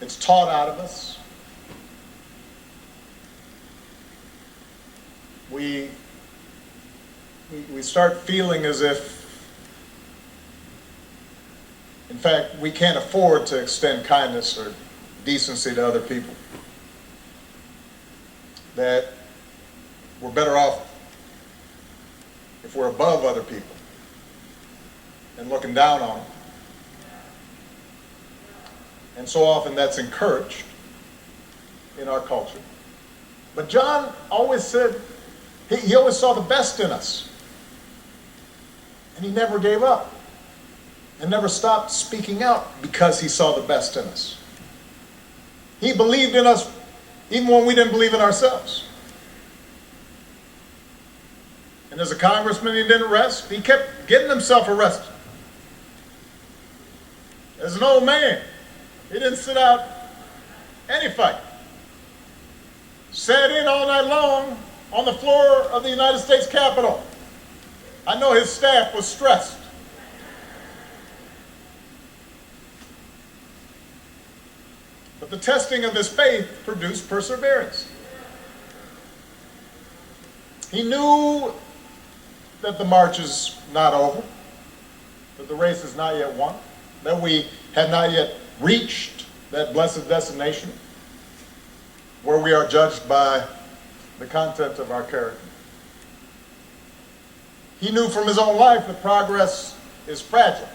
It's taught out of us. We start feeling as if, in fact, we can't afford to extend kindness or decency to other people. That we're better off if we're above other people and looking down on them. And so often that's encouraged in our culture. But John always said, he always saw the best in us. And he never gave up and never stopped speaking out because he saw the best in us. He believed in us even when we didn't believe in ourselves. And as a congressman, he didn't rest. He kept getting himself arrested. As an old man, he didn't sit out any fight. Sat in all night long on the floor of the United States Capitol. I know his staff was stressed. But the testing of his faith produced perseverance. He knew that the march is not over, that the race is not yet won, that we have not yet reached that blessed destination where we are judged by the content of our character. He knew from his own life that progress is fragile,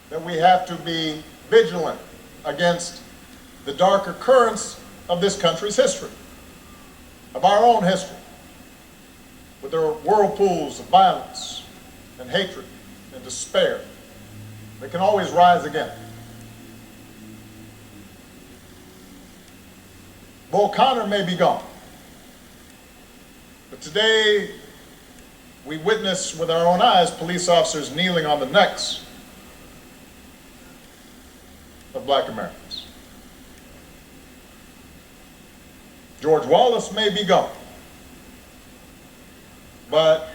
that we have to be vigilant against the darker currents of this country's history, of our own history, with their whirlpools of violence and hatred and despair that can always rise again. Bull Connor may be gone, but today we witness with our own eyes police officers kneeling on the necks of Black Americans. George Wallace may be gone, but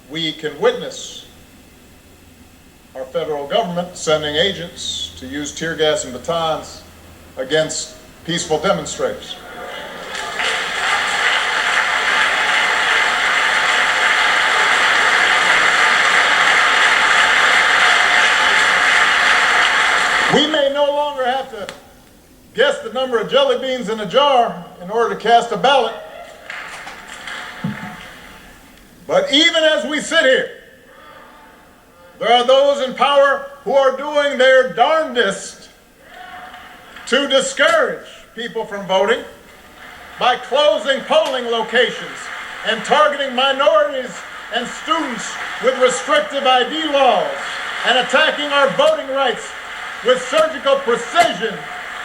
we can witness our federal government sending agents to use tear gas and batons against peaceful demonstrators. We may no longer have to guess the number of jelly beans in a jar in order to cast a ballot. But even as we sit here, there are those in power who are doing their darndest to discourage people from voting by closing polling locations and targeting minorities and students with restrictive ID laws and attacking our voting rights with surgical precision,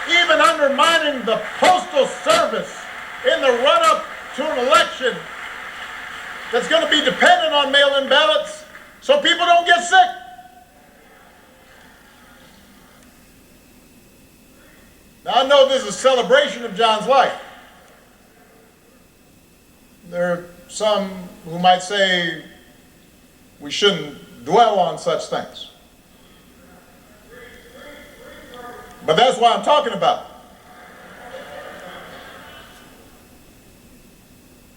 even undermining the Postal Service in the run-up to an election that's going to be dependent on mail-in ballots so people don't get sick. Now, I know this is a celebration of John's life. There are some who might say we shouldn't dwell on such things. But that's what I'm talking about.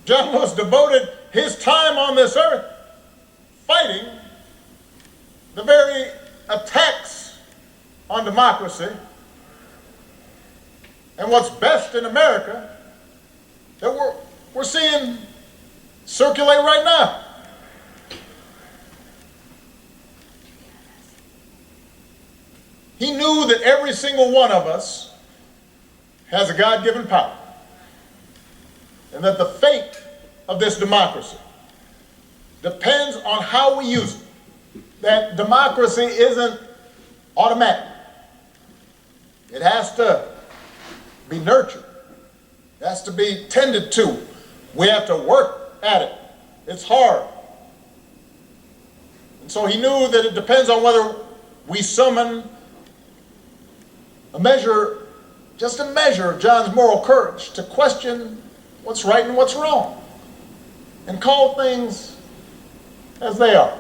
John Lewis devoted his time on this earth fighting the very attacks on democracy and what's best in America that we're seeing circulate right now. He knew that every single one of us has a God-given power, and that the fate of this democracy depends on how we use it. That democracy isn't automatic. It has to be nurtured. It has to be tended to. We have to work at it. It's hard. And so he knew that it depends on whether we summon just a measure of John's moral courage to question what's right and what's wrong and call things as they are.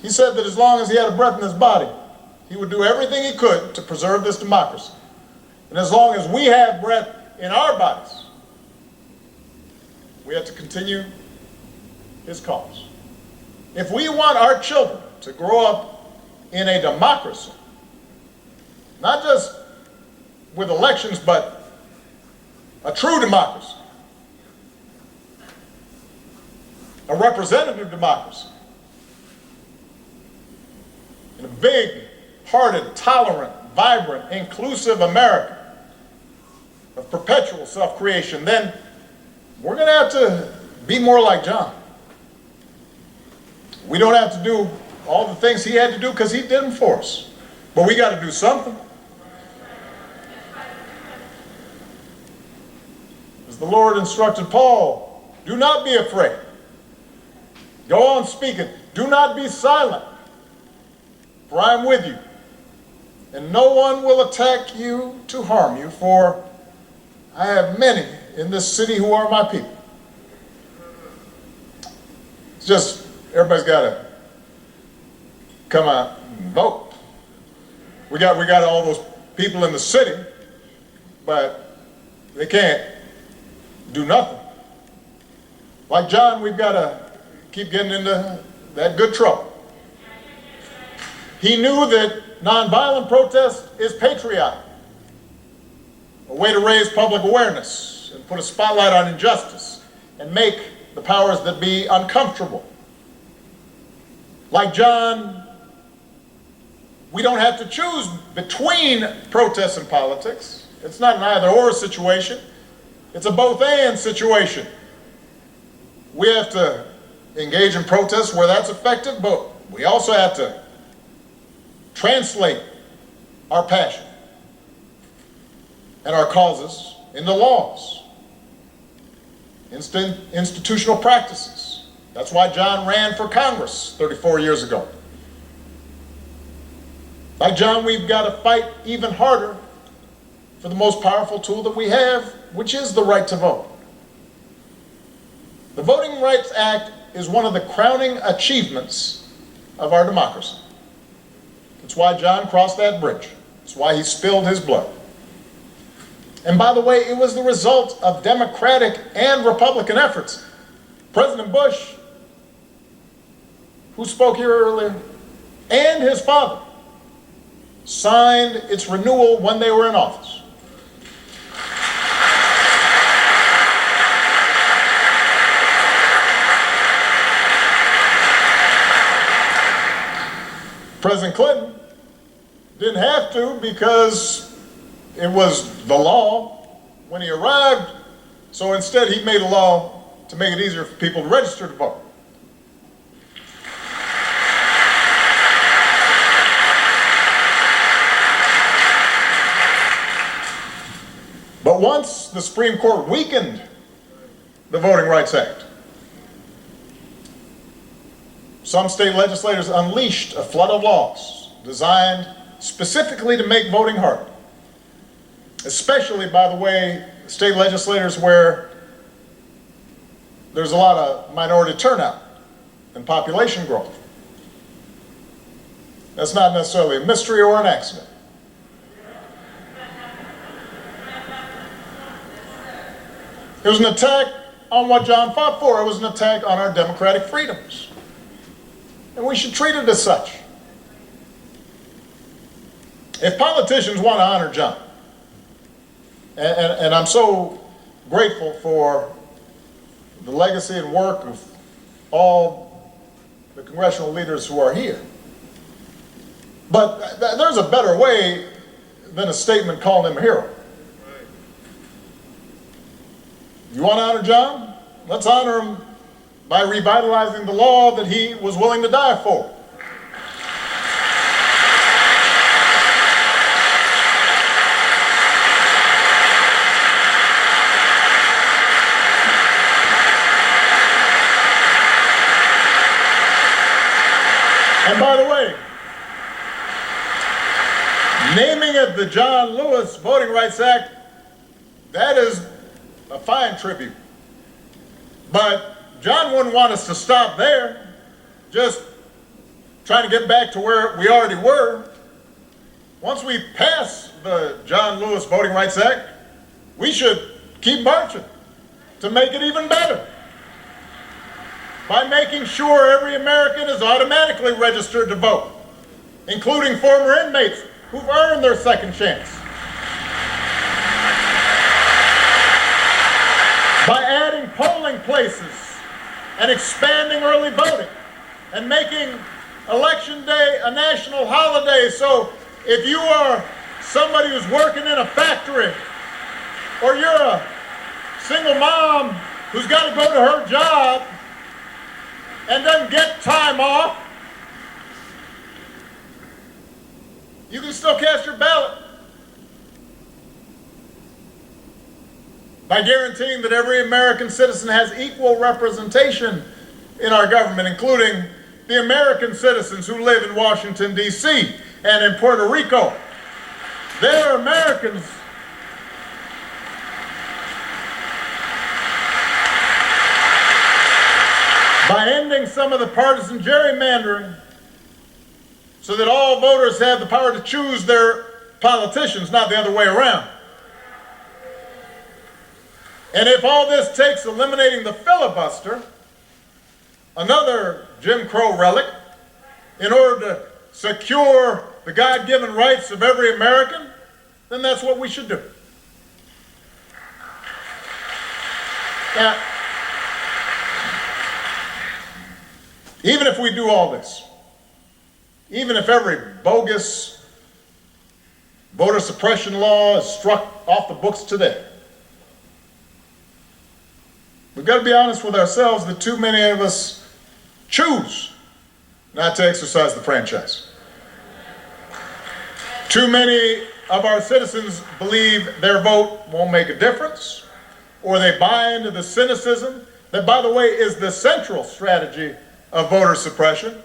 He said that as long as he had a breath in his body, he would do everything he could to preserve this democracy. And as long as we have breath in our bodies, we have to continue his cause. If we want our children to grow up in a democracy, not just with elections, but a true democracy, a representative democracy, in a big-hearted, tolerant, vibrant, inclusive America of perpetual self-creation, then we're going to have to be more like John. We don't have to do all the things he had to do because he did them for us. But we got to do something. As the Lord instructed Paul, do not be afraid. Go on speaking. Do not be silent, for I am with you. And no one will attack you to harm you, for I have many in this city who are my people. It's just, everybody's got to come out and vote. We got all those people in the city, but they can't do nothing. Like John, we've got to keep getting into that good trouble. He knew that nonviolent protest is patriotic, a way to raise public awareness and put a spotlight on injustice and make the powers that be uncomfortable. Like John, we don't have to choose between protests and politics. It's not an either-or situation. It's a both-and situation. We have to engage in protests where that's effective, but we also have to translate our passion and our causes into laws, institutional practices. That's why John ran for Congress 34 years ago. Like John, we've got to fight even harder for the most powerful tool that we have, which is the right to vote. The Voting Rights Act is one of the crowning achievements of our democracy. It's why John crossed that bridge. It's why he spilled his blood. And by the way, it was the result of Democratic and Republican efforts. President Bush, who spoke here earlier, and his father signed its renewal when they were in office. President Clinton didn't have to because it was the law when he arrived, so instead he made a law to make it easier for people to register to vote. But once the Supreme Court weakened the Voting Rights Act, some state legislators unleashed a flood of laws designed specifically to make voting harder. Especially, by the way, state legislators where there's a lot of minority turnout and population growth. That's not necessarily a mystery or an accident. It was an attack on what John fought for. It was an attack on our democratic freedoms. And we should treat it as such. If politicians want to honor John, and I'm so grateful for the legacy and work of all the congressional leaders who are here, but there's a better way than a statement calling him a hero. You want to honor John? Let's honor him by revitalizing the law that he was willing to die for. And by the way, naming it the John Lewis Voting Rights Act, that is a fine tribute. But John wouldn't want us to stop there, just trying to get back to where we already were. once we pass the John Lewis Voting Rights Act, we should keep marching to make it even better by making sure every American is automatically registered to vote, including former inmates who've earned their second chance. By adding polling places and expanding early voting and making Election Day a national holiday, so if you are somebody who's working in a factory, or you're a single mom who's got to go to her job and doesn't get time off, you can still cast your ballot by guaranteeing that every American citizen has equal representation in our government, including the American citizens who live in Washington, D.C. and in Puerto Rico. They're Americans. By ending some of the partisan gerrymandering so that all voters have the power to choose their politicians, not the other way around. And if all this takes eliminating the filibuster, another Jim Crow relic, in order to secure the God-given rights of every American, then that's what we should do. Now, even if we do all this, even if every bogus voter suppression law is struck off the books today, we've got to be honest with ourselves that too many of us choose not to exercise the franchise. Too many of our citizens believe their vote won't make a difference, or they buy into the cynicism that, by the way, is the central strategy of voter suppression,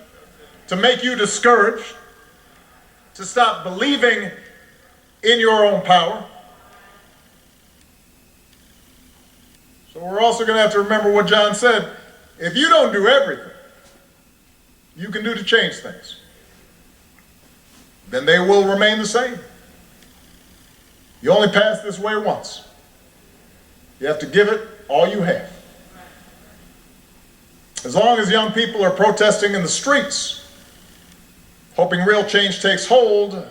to make you discouraged, to stop believing in your own power. So we're also going to have to remember what John said. If you don't do everything you can do to change things, then they will remain the same. You only pass this way once. You have to give it all you have. As long as young people are protesting in the streets, hoping real change takes hold,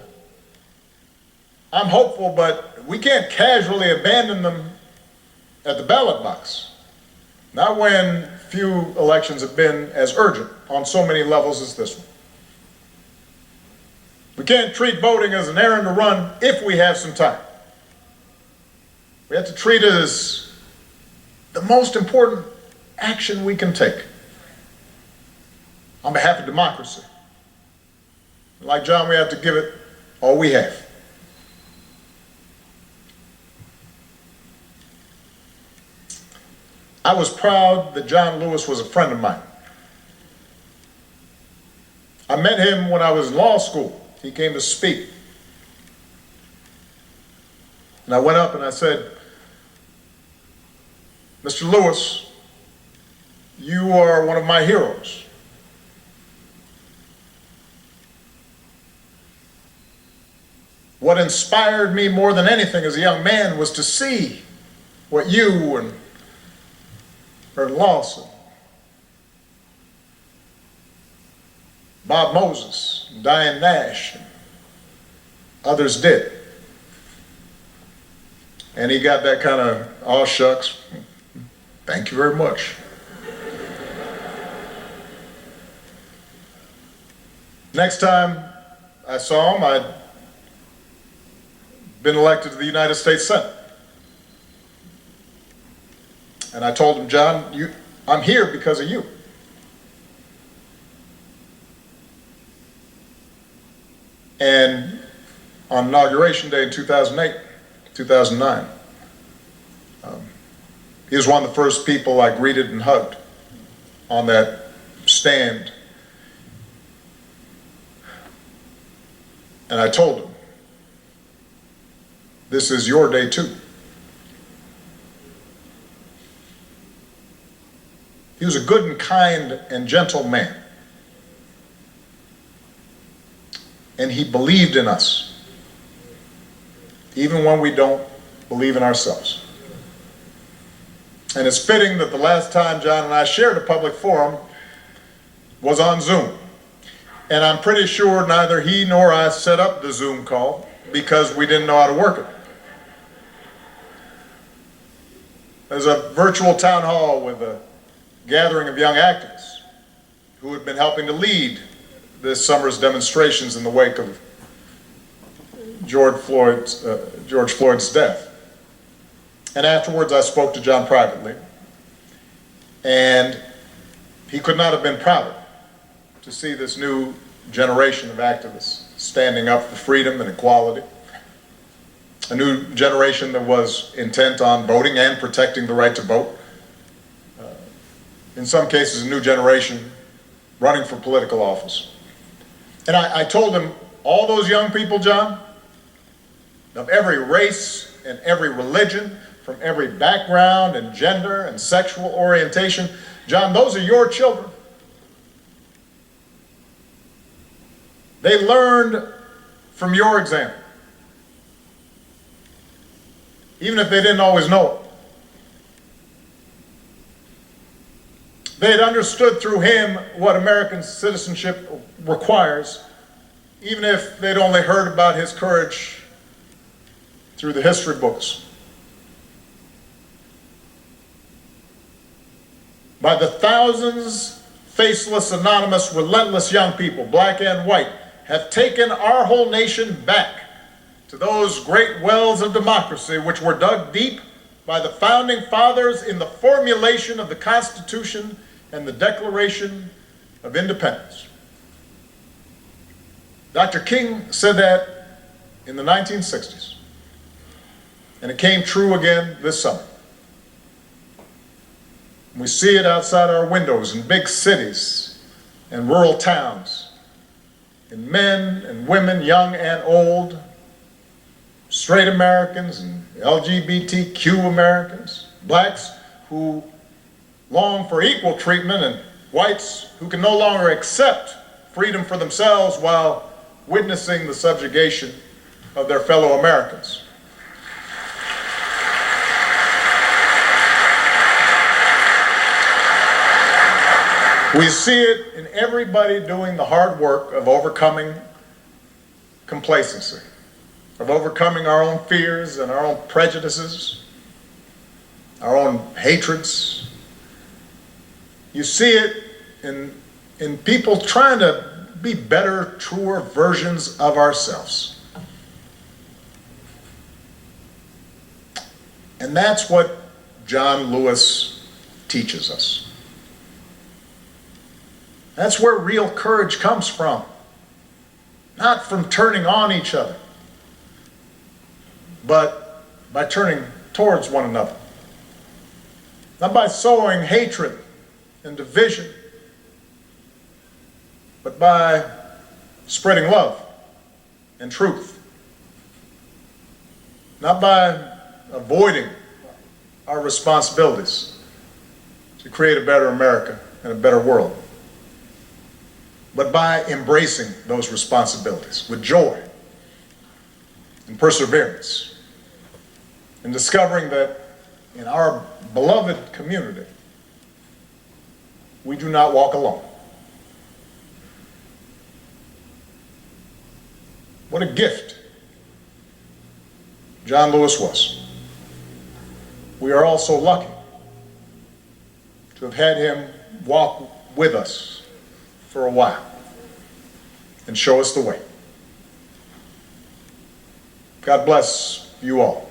I'm hopeful, but we can't casually abandon them at the ballot box. Not when few elections have been as urgent on so many levels as this one. We can't treat voting as an errand to run if we have some time. We have to treat it as the most important action we can take on behalf of democracy. Like John, we have to give it all we have. I was proud that John Lewis was a friend of mine. I met him when I was in law school. He came to speak. And I went up and I said, Mr. Lewis, you are one of my heroes. What inspired me more than anything as a young man was to see what you and Ernest Lawson, Bob Moses, Diane Nash, and others did. And he got that kind of, "Aw shucks, thank you very much." Next time I saw him, I'd been elected to the United States Senate. And I told him, "John, I'm here because of you." And on Inauguration Day in 2008, 2009, he was one of the first people I greeted and hugged on that stand. And I told him, "This is your day too." He was a good and kind and gentle man. And he believed in us. even when we don't believe in ourselves. And it's fitting that the last time John and I shared a public forum was on Zoom. And I'm pretty sure neither he nor I set up the Zoom call because we didn't know how to work it. There's a virtual town hall with a gathering of young activists who had been helping to lead this summer's demonstrations in the wake of George Floyd's death. And afterwards I spoke to John privately, and he could not have been prouder to see this new generation of activists standing up for freedom and equality. A new generation that was intent on voting and protecting the right to vote. In some cases, a new generation running for political office. And I told him, all those young people, John, of every race and every religion, from every background and gender and sexual orientation, John, those are your children. They learned from your example, even if they didn't always know it. They had understood through him what American citizenship requires, even if they'd only heard about his courage through the history books. By the thousands, faceless, anonymous, relentless young people, black and white, have taken our whole nation back to those great wells of democracy which were dug deep by the founding fathers in the formulation of the Constitution and the Declaration of Independence. Dr. King said that in the 1960s, and it came true again this summer. We see it outside our windows in big cities and rural towns, in men and women, young and old, straight Americans and LGBTQ Americans, blacks who long for equal treatment, and whites who can no longer accept freedom for themselves while witnessing the subjugation of their fellow Americans. We see it in everybody doing the hard work of overcoming complacency, of overcoming our own fears and our own prejudices, our own hatreds. You see it in people trying to be better, truer versions of ourselves. And that's what John Lewis teaches us. That's where real courage comes from. Not from turning on each other, but by turning towards one another. Not by sowing hatred and division, but by spreading love and truth. Not by avoiding our responsibilities to create a better America and a better world, but by embracing those responsibilities with joy and perseverance, and discovering that in our beloved community, we do not walk alone. What a gift John Lewis was. We are all so lucky to have had him walk with us for a while and show us the way. God bless you all.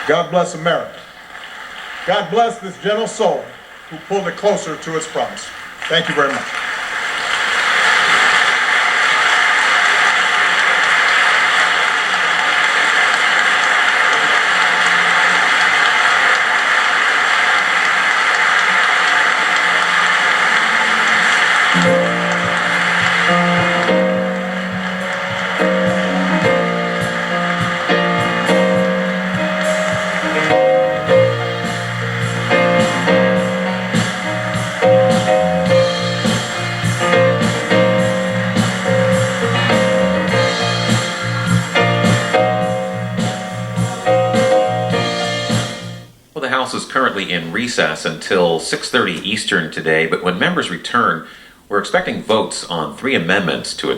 God bless America. God bless this gentle soul who pulled it closer to its promise. Thank you very much. House is currently in recess until 6:30 Eastern today, but when members return, we're expecting votes on 3 amendments to a